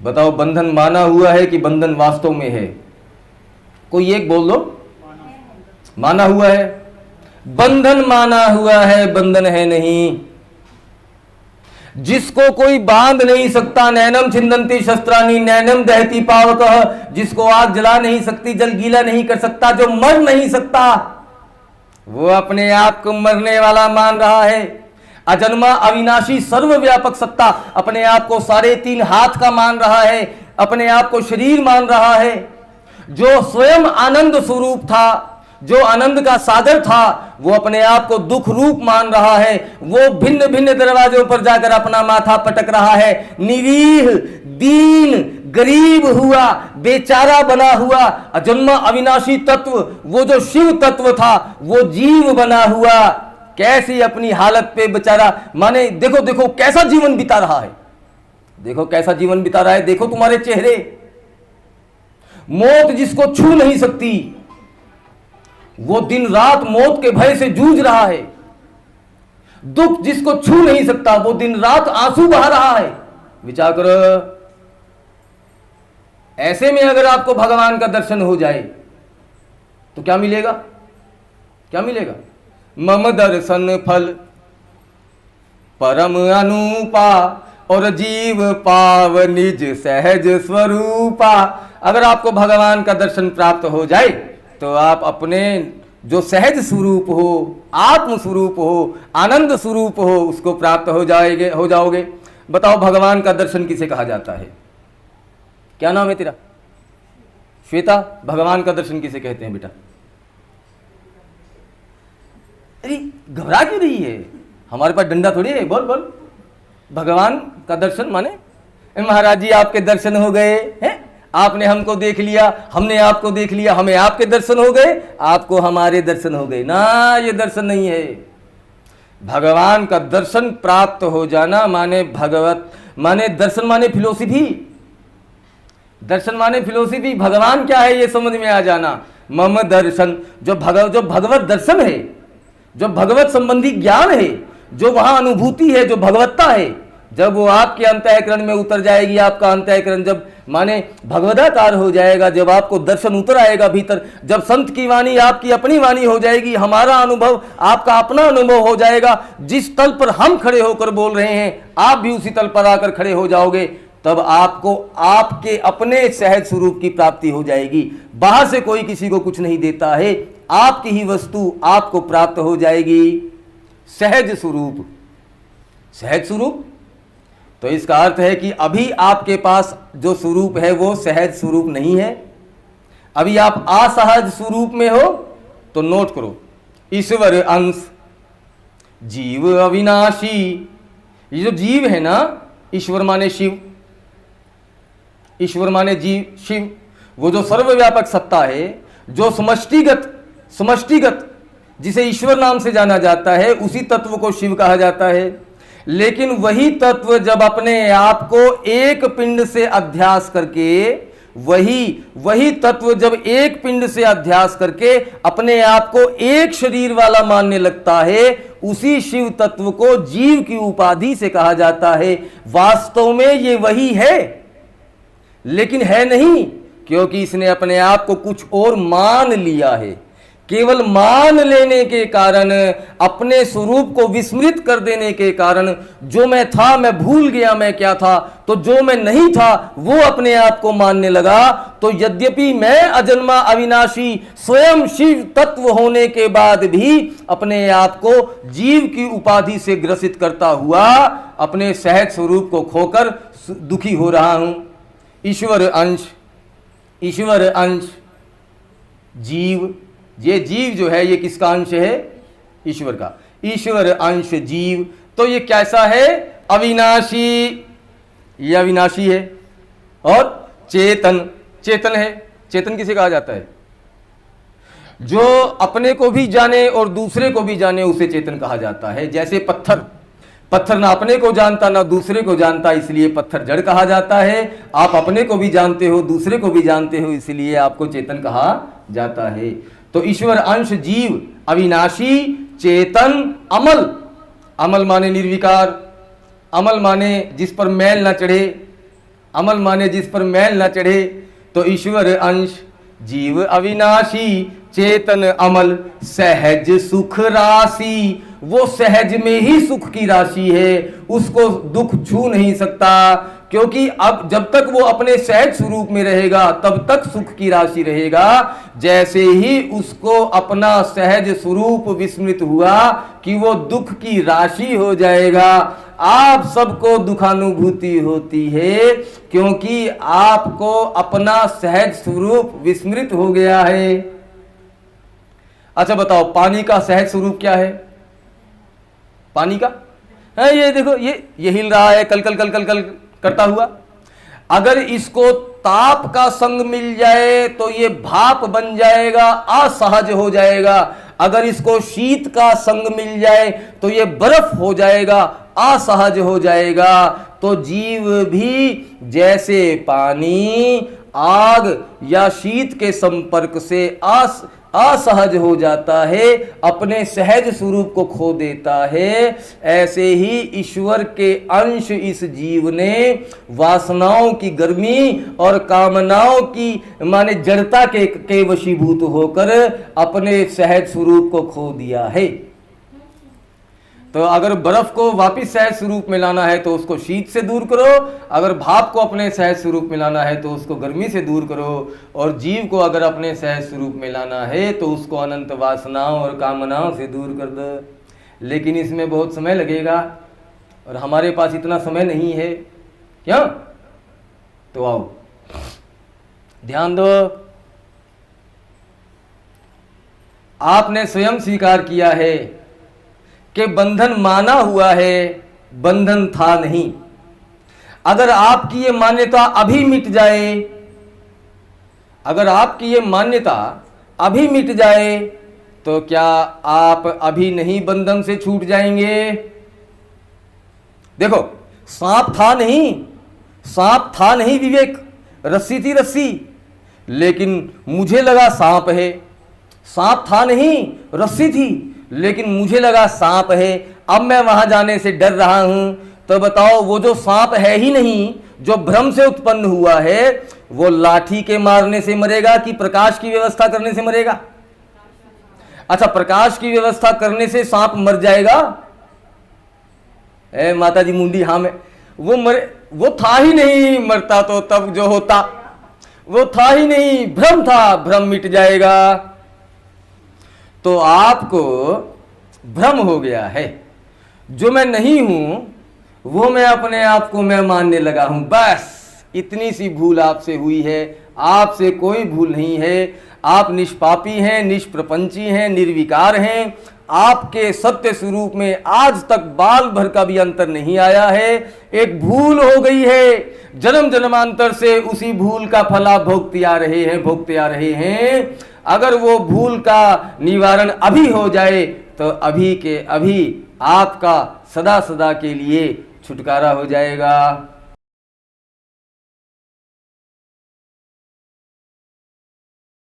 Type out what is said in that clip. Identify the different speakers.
Speaker 1: बताओ, बंधन माना हुआ है कि बंधन वास्तव में है? कोई एक बोल दो। माना हुआ है। बंधन माना हुआ है, बंधन है नहीं। जिसको कोई बांध नहीं सकता, नैनम छिंदंती शस्त्राणी नैनम दहती पावकः, जिसको आग जला नहीं सकती, जल गीला नहीं कर सकता, जो मर नहीं सकता, वो अपने आप को मरने वाला मान रहा है। अजन्मा अविनाशी सर्वव्यापक सत्ता अपने आप को 3.5 हाथ का मान रहा है, अपने आप को शरीर मान रहा है। जो स्वयं आनंद स्वरूप था, जो आनंद का सागर था, वो अपने आप को दुख रूप मान रहा है। वो भिन्न भिन्न दरवाजों पर जाकर अपना माथा पटक रहा है। निरीह, दीन, गरीब हुआ, बेचारा बना हुआ अजन्मा अविनाशी तत्व, वो जो शिव तत्व था, वो जीव बना हुआ। कैसी अपनी हालत पे बेचारा, माने देखो देखो कैसा जीवन बिता रहा है, देखो कैसा जीवन बिता रहा है। देखो तुम्हारे चेहरे। मौत जिसको छू नहीं सकती, वो दिन रात मौत के भय से जूझ रहा है। दुख जिसको छू नहीं सकता, वो दिन रात आंसू बहा रहा है। विचार करो, ऐसे में अगर आपको भगवान का दर्शन हो जाए तो क्या मिलेगा? क्या मिलेगा? मम दर्शन फल परम अनुपा और जीव पाव निज सहज स्वरूपा। अगर आपको भगवान का दर्शन प्राप्त हो जाए तो आप अपने जो सहज स्वरूप हो, आत्म स्वरूप हो, आनंद स्वरूप हो, उसको प्राप्त हो जाओगे। बताओ, भगवान का दर्शन किसे कहा जाता है? क्या नाम है तेरा? श्वेता। भगवान का दर्शन किसे कहते हैं बेटा? अरे घबरा क्यों रही है? हमारे पास डंडा थोड़ी है, बोल बोल। भगवान का दर्शन माने महाराज जी आपके दर्शन हो गए हैं, आपने हमको देख लिया, हमने आपको देख लिया, हमें आपके दर्शन हो गए, आपको हमारे दर्शन हो गए ना। ये दर्शन नहीं है। भगवान का दर्शन प्राप्त हो जाना माने भगवत माने दर्शन माने फिलोसफी। दर्शन माने फिलोसफी। भगवान क्या है ये समझ में आ जाना। मम दर्शन, जो भगवत दर्शन है, जो भगवत संबंधी ज्ञान है, जो वहां अनुभूति है, जो भगवत्ता है, जब वो आपके अंतःकरण में उतर जाएगी, आपका अंतःकरण जब माने भगवदाकार हो जाएगा, जब आपको दर्शन उतर आएगा भीतर, जब संत की वाणी आपकी अपनी वाणी हो जाएगी, हमारा अनुभव आपका अपना अनुभव हो जाएगा, जिस तल पर हम खड़े होकर बोल रहे हैं आप भी उसी तल पर आकर खड़े हो जाओगे, तब आपको आपके अपने सहज स्वरूप की प्राप्ति हो जाएगी। बाहर से कोई किसी को कुछ नहीं देता है, आपकी ही वस्तु आपको प्राप्त हो जाएगी। सहज स्वरूप। सहज स्वरूप तो इसका अर्थ है कि अभी आपके पास जो स्वरूप है वो सहज स्वरूप नहीं है। अभी आप असहज स्वरूप में हो। तो नोट करो, ईश्वर अंश, जीव अविनाशी। ये जो जीव है ना, ईश्वर माने शिव, ईश्वर माने जीव, शिव, वो जो सर्वव्यापक सत्ता है, जो समष्टिगत जिसे ईश्वर नाम से जाना जाता है, उसी तत्व को शिव कहा जाता है। लेकिन वही तत्व जब अपने आप को एक पिंड से अध्यास करके, वही तत्व जब एक पिंड से अध्यास करके अपने आप को एक शरीर वाला मानने लगता है, उसी शिव तत्व को जीव की उपाधि से कहा जाता है। वास्तव में ये वही है, लेकिन है नहीं, क्योंकि इसने अपने आप को कुछ और मान लिया है। केवल मान लेने के कारण, अपने स्वरूप को विस्मृत कर देने के कारण, जो मैं था मैं भूल गया मैं क्या था, तो जो मैं नहीं था वो अपने आप को मानने लगा। तो यद्यपि मैं अजन्मा अविनाशी स्वयं शिव तत्व होने के बाद भी अपने आप को जीव की उपाधि से ग्रसित करता हुआ अपने सहज स्वरूप को खोकर दुखी हो रहा हूं। ईश्वर अंश जीव, ये जीव जो है ये किसका अंश है? ईश्वर का। ईश्वर अंश जीव, तो ये कैसा है? अविनाशी। ये अविनाशी है। और चेतन है। चेतन किसे कहा जाता है? जो अपने को भी जाने और दूसरे को भी जाने, उसे चेतन कहा जाता है। जैसे पत्थर ना अपने को जानता ना दूसरे को जानता, इसलिए पत्थर जड़ कहा जाता है। आप अपने को भी जानते हो, दूसरे को भी जानते हो, इसलिए आपको चेतन कहा जाता है। तो ईश्वर अंश जीव, अविनाशी, चेतन, अमल माने निर्विकार, अमल माने जिस पर मैल ना चढ़े, अमल माने जिस पर मैल न चढ़े। तो ईश्वर अंश जीव अविनाशी, चेतन अमल सहज सुख राशि। वो सहज में ही सुख की राशि है, उसको दुख छू नहीं सकता, क्योंकि अब जब तक वो अपने सहज स्वरूप में रहेगा तब तक सुख की राशि रहेगा। जैसे ही उसको अपना सहज स्वरूप विस्मृत हुआ कि वो दुख की राशि हो जाएगा। आप सबको दुखानुभूति होती है क्योंकि आपको अपना सहज स्वरूप विस्मृत हो गया है। अच्छा बताओ, पानी का सहज स्वरूप क्या है? पानी का है, ये देखो, ये हिल रहा है कल कल कल कल कल करता हुआ। अगर इसको ताप का संग मिल जाए तो ये भाप बन जाएगा, असहज हो जाएगा। अगर इसको शीत का संग मिल जाए तो ये बर्फ हो जाएगा, असहज हो जाएगा। तो जीव भी जैसे पानी आग या शीत के संपर्क से असहज हो जाता है, अपने सहज स्वरूप को खो देता है, ऐसे ही ईश्वर के अंश इस जीव ने वासनाओं की गर्मी और कामनाओं की माने जड़ता के वशीभूत होकर अपने सहज स्वरूप को खो दिया है। तो अगर बर्फ को वापिस सहज स्वरूप में लाना है तो उसको शीत से दूर करो, अगर भाप को अपने सहज स्वरूप में लाना है तो उसको गर्मी से दूर करो, और जीव को अगर अपने सहज स्वरूप में लाना है तो उसको अनंत वासनाओं और कामनाओं से दूर कर दो। लेकिन इसमें बहुत समय लगेगा और हमारे पास इतना समय नहीं है, क्यों? तो आओ ध्यान दो। आपने स्वयं स्वीकार किया है कि बंधन माना हुआ है, बंधन था नहीं। अगर आपकी ये मान्यता अभी मिट जाए, अगर आपकी ये मान्यता अभी मिट जाए तो क्या आप अभी नहीं बंधन से छूट जाएंगे? देखो, सांप था नहीं, सांप था नहीं विवेक, रस्सी थी रस्सी, लेकिन मुझे लगा सांप है। सांप था नहीं, रस्सी थी, लेकिन मुझे लगा सांप है। अब मैं वहां जाने से डर रहा हूं। तो बताओ, वो जो सांप है ही नहीं, जो भ्रम से उत्पन्न हुआ है, वो लाठी के मारने से मरेगा कि प्रकाश की व्यवस्था करने से मरेगा? अच्छा, प्रकाश की व्यवस्था करने से सांप मर जाएगा? माता जी मुंडी, हाँ में वो मरे, वो था ही नहीं। मरता तो तब जो होता, वो था ही नहीं, भ्रम था, भ्रम मिट जाएगा। तो आपको भ्रम हो गया है, जो मैं नहीं हूं वो मैं अपने आप को मैं मानने लगा हूं। बस इतनी सी भूल आपसे हुई है, आपसे कोई भूल नहीं है। आप निष्पापी हैं, निष्प्रपंची हैं, निर्विकार हैं। आपके सत्य स्वरूप में आज तक बाल भर का भी अंतर नहीं आया है। एक भूल हो गई है, जन्म जन्मांतर से उसी भूल का फला भोगते आ रहे हैं। अगर वो भूल का निवारण अभी हो जाए तो अभी के अभी आपका सदा सदा के लिए छुटकारा हो जाएगा।